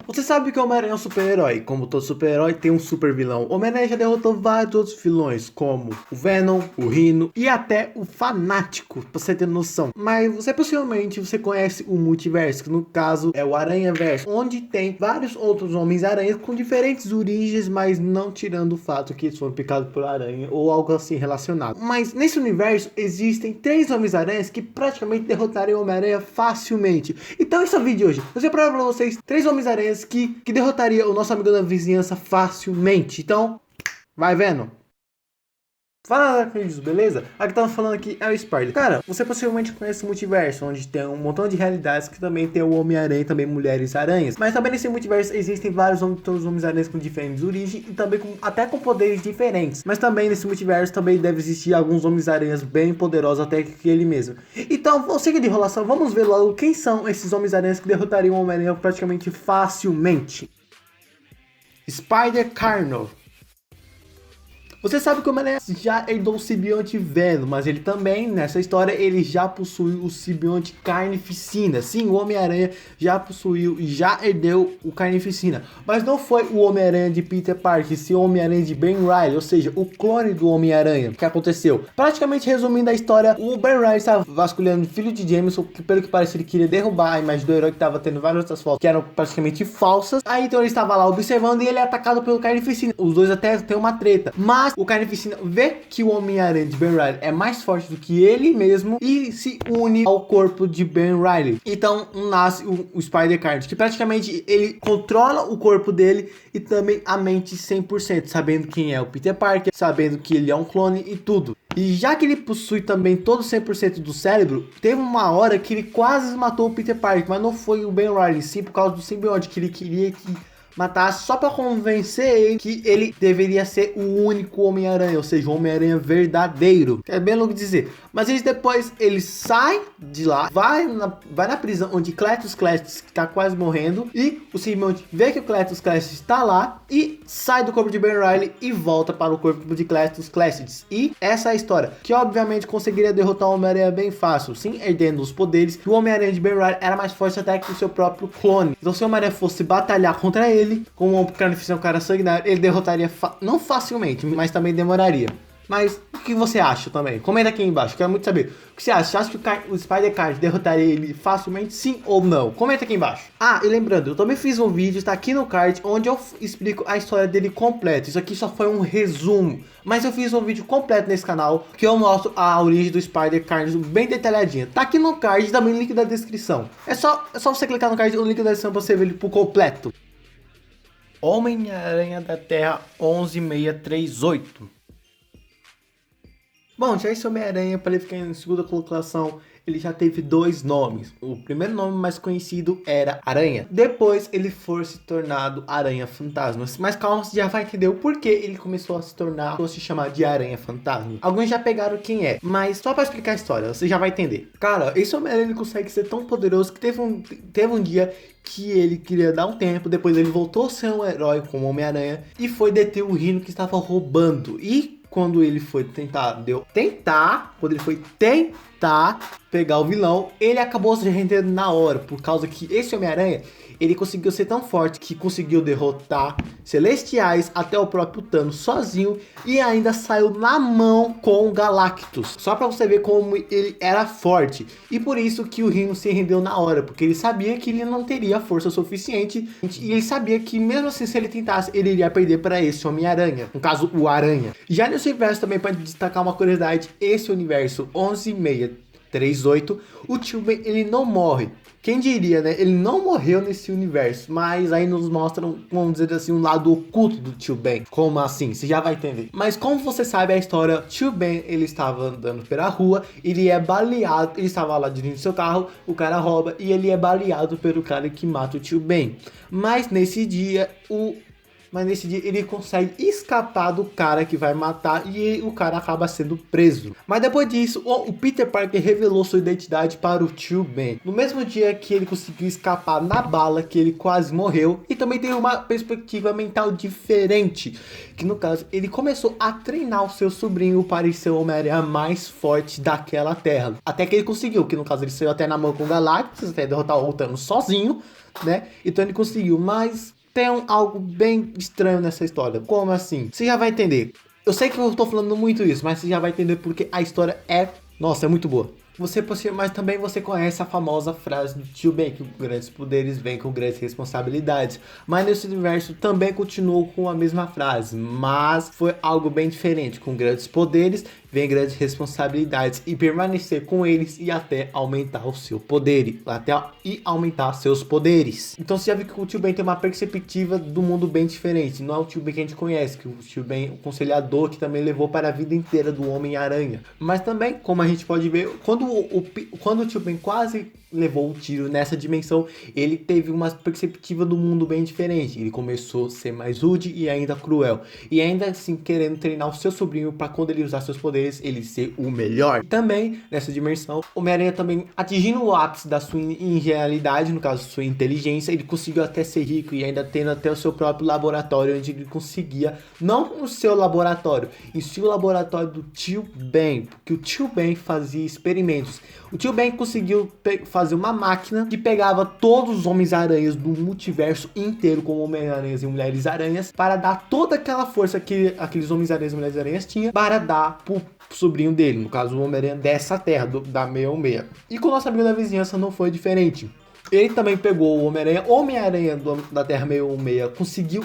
Você sabe que o Homem-Aranha é um super-herói. Como todo super-herói, tem um super vilão. O Homem-Aranha já derrotou vários outros vilões, como o Venom, o Rhino e até o Fanático, pra você ter noção. Mas possivelmente você conhece o Multiverso, que no caso é o Aranha-Verso, onde tem vários outros Homens-Aranhas com diferentes origens, mas não tirando o fato que eles foram picados por aranha ou algo assim relacionado. Mas nesse universo existem 3 Homens-Aranhas que praticamente derrotariam o Homem-Aranha facilmente. Então esse é o vídeo de hoje. Eu vou provar pra vocês 3 Homens-Aranhas que derrotaria o nosso amigo da vizinhança facilmente. Então, vai vendo. Fala, queridos, beleza? Aqui tava falando aqui é o Spider. Cara, você possivelmente conhece o multiverso, onde tem um montão de realidades que também tem o Homem-Aranha e também Mulheres-Aranhas. Mas também nesse multiverso existem vários Homens-Aranhas com diferentes origens e também até com poderes diferentes. Mas também nesse multiverso também deve existir alguns Homens-Aranhas bem poderosos até que ele mesmo. Então, vou seguir de enrolação, vamos ver logo quem são esses Homens-Aranhas que derrotariam o Homem-Aranha praticamente facilmente. Spider-Carno. Você sabe que o Homem-Aranha já herdou o simbionte Venom, mas ele também, nessa história, ele já possui o simbionte Carnificina. Sim, o Homem-Aranha já possuiu e já herdou o Carnificina. Mas não foi o Homem-Aranha de Peter Parker, sim o Homem-Aranha de Ben Reilly, ou seja, o clone do Homem-Aranha. O que aconteceu? Praticamente resumindo a história, o Ben Reilly estava vasculhando o filho de Jameson, que pelo que parece ele queria derrubar a imagem do herói, que estava tendo várias outras fotos que eram praticamente falsas. Aí então ele estava lá observando e ele é atacado pelo Carnificina. Os dois até têm uma treta, mas o Carnificina vê que o Homem-Aranha de Ben Reilly é mais forte do que ele mesmo e se une ao corpo de Ben Reilly. Então nasce o Spider-Carnage, que praticamente ele controla o corpo dele e também a mente 100%, sabendo quem é o Peter Parker, sabendo que ele é um clone e tudo. E já que ele possui também todo 100% do cérebro, teve uma hora que ele quase matou o Peter Parker, mas não foi o Ben Reilly, sim por causa do simbionte, que ele queria que matasse só pra convencer ele que ele deveria ser o único Homem-Aranha, ou seja, o Homem-Aranha verdadeiro. É bem louco dizer. Mas eles depois, ele sai de lá, vai na prisão onde Cletus Classics tá quase morrendo, e o simbionte vê que o Cletus Classics está lá e sai do corpo de Ben Reilly e volta para o corpo de Cletus Classics. E essa é a história, que obviamente conseguiria derrotar o Homem-Aranha bem fácil, sim, herdando os poderes. O Homem-Aranha de Ben Reilly era mais forte até que o seu próprio clone. Então se o Homem-Aranha fosse batalhar contra ele, como o Carnificina é um cara sanguinário, ele derrotaria não facilmente, mas também demoraria. Mas o que você acha também? Comenta aqui embaixo, quero muito saber. O que você acha? Você acha que o Spider-Card derrotaria ele facilmente, sim ou não? Comenta aqui embaixo. Ah, e lembrando, eu também fiz um vídeo, está aqui no card, onde eu explico a história dele completa. Isso aqui só foi um resumo, mas eu fiz um vídeo completo nesse canal, que eu mostro a origem do Spider-Card bem detalhadinha. Tá aqui no card, também o link da descrição. É só você clicar no card, o link da descrição pra você ver ele por completo. Homem-Aranha da Terra 11638. Bom, já esse Homem-Aranha, para ele ficar em segunda colocação, ele já teve 2 nomes. O primeiro nome mais conhecido era Aranha. Depois ele foi se tornado Aranha Fantasma. Mas calma, você já vai entender o porquê ele começou a se chamar de Aranha Fantasma. Alguns já pegaram quem é, mas só para explicar a história, você já vai entender. Cara, esse Homem-Aranha consegue ser tão poderoso que teve um dia que ele queria dar um tempo, depois ele voltou a ser um herói como Homem-Aranha e foi deter o Rhino que estava roubando. E quando ele foi tentar pegar o vilão, ele acabou se rendendo na hora, por causa que esse Homem-Aranha, ele conseguiu ser tão forte que conseguiu derrotar Celestiais até o próprio Thanos sozinho e ainda saiu na mão com o Galactus. Só pra você ver como ele era forte. E por isso que o Rhino se rendeu na hora, porque ele sabia que ele não teria força suficiente e ele sabia que mesmo assim, se ele tentasse, ele iria perder para esse Homem-Aranha, no caso o Aranha. Já nesse universo também, para destacar uma curiosidade, esse universo 11638, o Tio Ben, ele não morre. Quem diria, né? Ele não morreu nesse universo, mas aí nos mostram, vamos dizer assim, um lado oculto do Tio Ben. Como assim? Você já vai entender. Mas como você sabe a história, Tio Ben, ele estava andando pela rua, ele é baleado, ele estava lá dirigindo seu carro, o cara rouba e ele é baleado pelo cara que mata o Tio Ben. Mas nesse dia, o mas nesse dia ele consegue escapar do cara que vai matar e o cara acaba sendo preso. Mas depois disso, o Peter Parker revelou sua identidade para o tio Ben. No mesmo dia que ele conseguiu escapar na bala, que ele quase morreu, e também tem uma perspectiva mental diferente, que no caso ele começou a treinar o seu sobrinho para ser o Homem-Aranha mais forte daquela terra. Até que ele conseguiu, que no caso ele saiu até na mão com o Galactus, até derrotar o Thanos sozinho, né? Então ele conseguiu, mas tem algo bem estranho nessa história. Como assim? Você já vai entender. Eu sei que eu tô falando muito isso, mas você já vai entender porque a história é... Nossa, é muito boa. Mas também você conhece a famosa frase do tio Ben, que grandes poderes vêm com grandes responsabilidades. Mas nesse universo também continuou com a mesma frase, mas foi algo bem diferente. Com grandes poderes vem grandes responsabilidades, e permanecer com eles e até aumentar o seu poder, e aumentar seus poderes. Então você já viu que o tio Ben tem uma perspectiva do mundo bem diferente. Não é o tio Ben que a gente conhece, que o tio Ben, o conselhador que também levou para a vida inteira do Homem-Aranha. Mas também, como a gente pode ver, quando o tio Ben quase levou o tiro nessa dimensão, ele teve uma perspectiva do mundo bem diferente. Ele começou a ser mais rude e ainda cruel, e ainda assim querendo treinar o seu sobrinho para quando ele usar seus poderes, ele ser o melhor. E também, nessa dimensão, o Homem-Aranha também atingindo o ápice da sua ingenialidade, no caso, sua inteligência, ele conseguiu até ser rico e ainda tendo até o seu próprio laboratório, onde ele conseguia, não o seu laboratório, e sim o laboratório do tio Ben, porque o tio Ben fazia experimentos. O tio Ben conseguiu fazer uma máquina que pegava todos os Homens-Aranhas do multiverso inteiro, como Homem-Aranhas e Mulheres-Aranhas, para dar toda aquela força que aqueles Homens-Aranhas e Mulheres-Aranhas tinham, para dar pro sobrinho dele, no caso o Homem-Aranha dessa terra, da 616. E com o nosso amigo da vizinhança não foi diferente. Ele também pegou o Homem-Aranha da Terra 616, conseguiu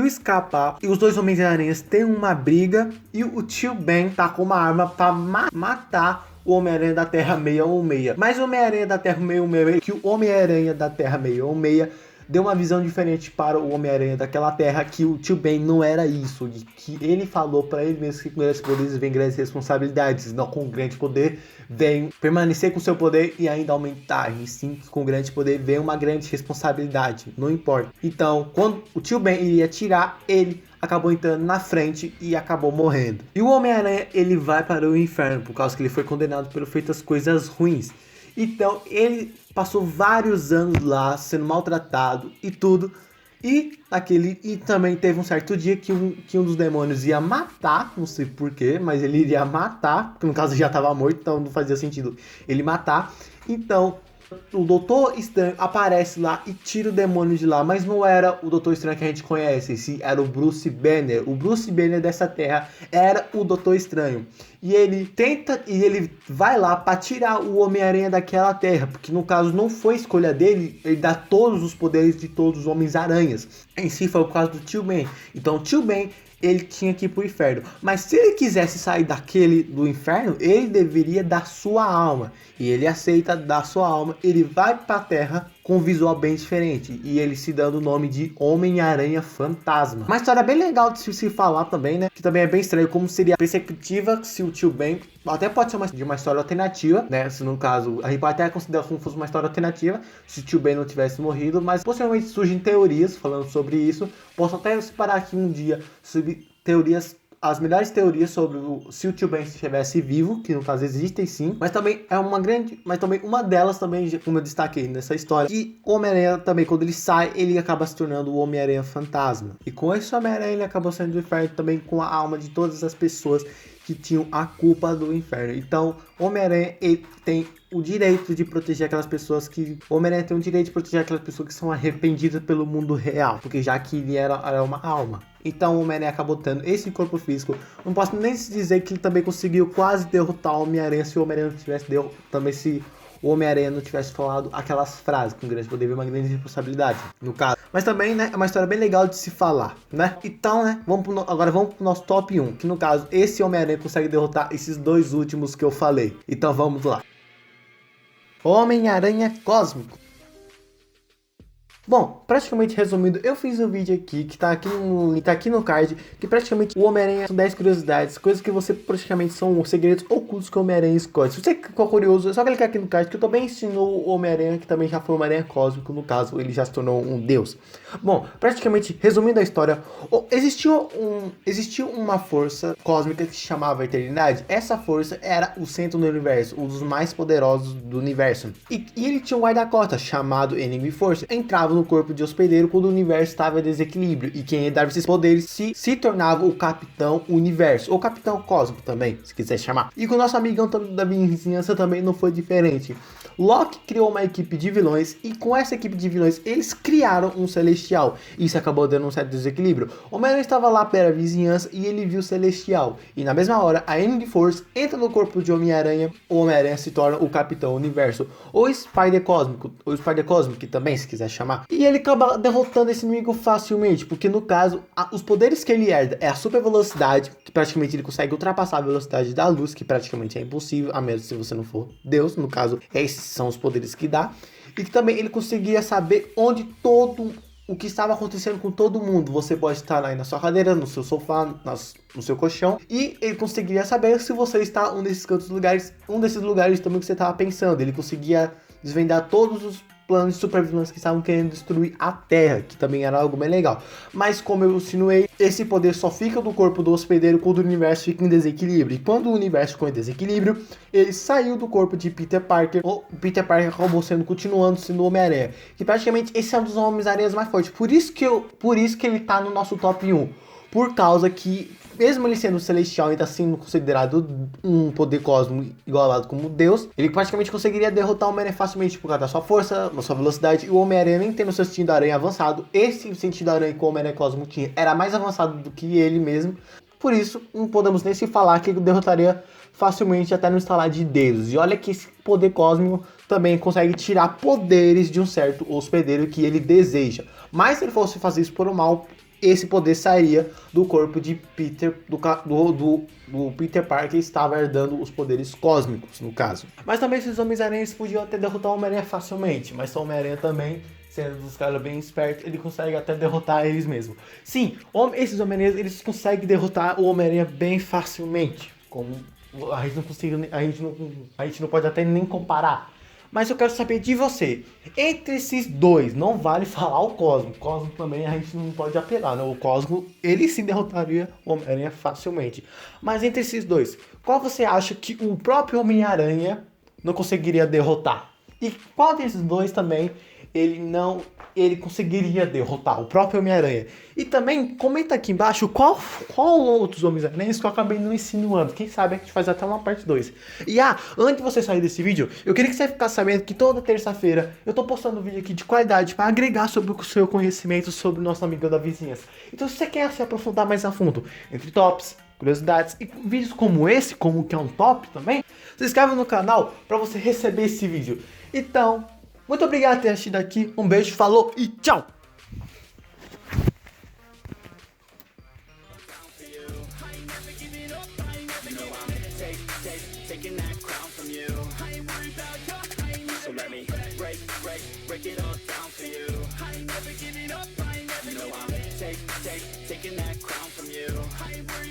escapar, e os dois Homens-Aranhas têm uma briga, e o tio Ben tá com uma arma para matar o Homem-Aranha da Terra 616. Mas o Homem-Aranha da Terra 616, que o Homem-Aranha da Terra 616 deu uma visão diferente para o Homem-Aranha daquela terra, que o tio Ben não era isso, e que ele falou para ele mesmo que com grandes poderes vem grandes responsabilidades, não com grande poder vem permanecer com seu poder e ainda aumentar, e sim com grande poder vem uma grande responsabilidade, não importa. Então, quando o tio Ben iria atirar, ele acabou entrando na frente e acabou morrendo. E o Homem-Aranha, ele vai para o inferno, por causa que ele foi condenado por feitas coisas ruins. Então ele passou vários anos lá sendo maltratado e tudo. E também teve um certo dia que um dos demônios ia matar, não sei porquê, mas ele iria matar, porque no caso já estava morto, então não fazia sentido ele matar. Então o Doutor Estranho aparece lá e tira o demônio de lá, mas não era o Doutor Estranho que a gente conhece, sim, era o Bruce Banner. O Bruce Banner dessa terra era o Doutor Estranho. E ele vai lá para tirar o Homem-Aranha daquela terra, porque no caso não foi escolha dele, ele dá todos os poderes de todos os Homens-Aranhas. Em si foi o caso do tio Ben. Então o tio Ben, ele tinha que ir pro inferno. Mas se ele quisesse sair do inferno, ele deveria dar sua alma. E ele aceita dar sua alma. Ele vai pra terra com um visual bem diferente. E ele se dando o nome de Homem-Aranha Fantasma. Uma história bem legal de se falar também, né? Que também é bem estranho. Como seria a perspectiva se o tio Ben... Até pode ser uma história alternativa, né? Se no caso... A gente pode até considerar como fosse uma história alternativa. Se o tio Ben não tivesse morrido. Mas possivelmente surgem teorias falando sobre isso. Posso até separar aqui um dia sobre teorias, as melhores teorias sobre se o tio Ben estivesse vivo, que no caso existem sim, mas também uma delas também, como eu destaquei nessa história, que o Homem-Aranha também, quando ele sai, ele acaba se tornando o Homem-Aranha Fantasma. E com esse Homem-Aranha ele acabou saindo do inferno também com a alma de todas as pessoas que tinham a culpa do inferno. Então, o Homem-Aranha, ele tem o direito de proteger aquelas pessoas que... O Homem-Aranha tem o direito de proteger aquelas pessoas que são arrependidas pelo mundo real, porque já que ele era uma alma. Então o Homem-Aranha acabou tendo esse corpo físico. Não posso nem dizer que ele também conseguiu quase derrotar o Homem-Aranha se o Homem-Aranha não tivesse se o Homem-Aranha não tivesse falado aquelas frases, com grande poder veio uma grande responsabilidade, no caso. Mas também, né, é uma história bem legal de se falar, né? Então, né, agora vamos pro nosso top 1, que no caso, esse Homem-Aranha consegue derrotar esses dois últimos que eu falei. Então vamos lá. Homem-Aranha Cósmico. Bom, praticamente resumindo, eu fiz um vídeo aqui, que tá aqui no card, que praticamente o Homem-Aranha são 10 curiosidades, coisas que você praticamente são segredos ocultos que o Homem-Aranha esconde. Se você ficou curioso, é só clicar aqui no card, que eu também ensinou o Homem-Aranha, que também já foi um Homem-Aranha cósmico, no caso, ele já se tornou um deus. Bom, praticamente, resumindo a história, existiu uma força cósmica que se chamava Eternidade. Essa força era o centro do universo, um dos mais poderosos do universo. E ele tinha um guarda-costas chamado Enemy Force. Entrava no corpo de hospedeiro quando o universo estava em desequilíbrio. E quem dava esses poderes se tornava o Capitão Universo. Ou Capitão Cósmico também, se quiser chamar. E com o nosso amigão da vizinhança também não foi diferente. Loki criou uma equipe de vilões e com essa equipe de vilões eles criaram um Celestial. Isso acabou dando um certo desequilíbrio. O Homem-Aranha estava lá pela vizinhança e ele viu o Celestial. E na mesma hora, a Enemy Force entra no corpo de Homem-Aranha. O Homem-Aranha se torna o Capitão Universo. Ou Spider Cósmico também, se quiser chamar. E ele acaba derrotando esse inimigo facilmente. Porque no caso, os poderes que ele herda é a super velocidade, que praticamente ele consegue ultrapassar a velocidade da luz, que praticamente é impossível, a menos se você não for Deus. No caso, esses são os poderes que dá. E que também ele conseguia saber onde o que estava acontecendo com todo mundo. Você pode estar aí na sua cadeira, no seu sofá, no seu colchão. E ele conseguiria saber se você está um desses lugares também que você estava pensando. Ele conseguia desvendar todos os planos de supervilões que estavam querendo destruir a Terra, que também era algo bem legal. Mas como eu insinuei, esse poder só fica no corpo do hospedeiro quando o universo fica em desequilíbrio. E quando o universo ficou em desequilíbrio, ele saiu do corpo de Peter Parker. O Peter Parker acabou continuando sendo o Homem-Aranha. Que praticamente esse é um dos Homens-Aranhas mais fortes. Por isso que ele tá no nosso top 1. Por causa que, mesmo ele sendo celestial e ainda sendo considerado um poder cósmico igualado como Deus, ele praticamente conseguiria derrotar o Homem-Aranha facilmente por causa da sua força, da sua velocidade. E o Homem-Aranha nem tendo seu sentido da aranha avançado, esse sentido da aranha que o Homem-Aranha cósmico tinha era mais avançado do que ele mesmo. Por isso, não podemos nem se falar que ele derrotaria facilmente até no instalar de dedos. E olha que esse poder cósmico também consegue tirar poderes de um certo hospedeiro que ele deseja. Mas se ele fosse fazer isso por um mal, esse poder sairia do corpo de Peter, do Peter Parker, estava herdando os poderes cósmicos, no caso. Mas também esses Homens-Aranhas podiam até derrotar o Homem-Aranha facilmente, mas o Homem-Aranha também, sendo dos caras bem espertos, ele consegue até derrotar eles mesmos. Sim, esses Homem-Aranhas, eles conseguem derrotar o Homem-Aranha bem facilmente, como a gente não pode até nem comparar. Mas eu quero saber de você. Entre esses dois, não vale falar o Cosmo. O Cosmo também a gente não pode apelar, né? O Cosmo, ele sim derrotaria o Homem-Aranha facilmente. Mas entre esses dois, qual você acha que o próprio Homem-Aranha não conseguiria derrotar? E qual desses dois também ele conseguiria derrotar? O próprio Homem-Aranha. E também comenta aqui embaixo qual outros Homens-Aranhas que eu acabei não insinuando. Quem sabe a gente faz até uma parte 2. E antes de você sair desse vídeo, eu queria que você ficasse sabendo que toda terça-feira eu tô postando um vídeo aqui de qualidade para agregar sobre o seu conhecimento sobre o nosso amigo da vizinhança. Então se você quer se aprofundar mais a fundo entre tops, curiosidades e vídeos como esse, como que é um top também, se inscreve no canal para você receber esse vídeo. Então, muito obrigado por ter assistido aqui, um beijo, falou e tchau! Taking that crown from you.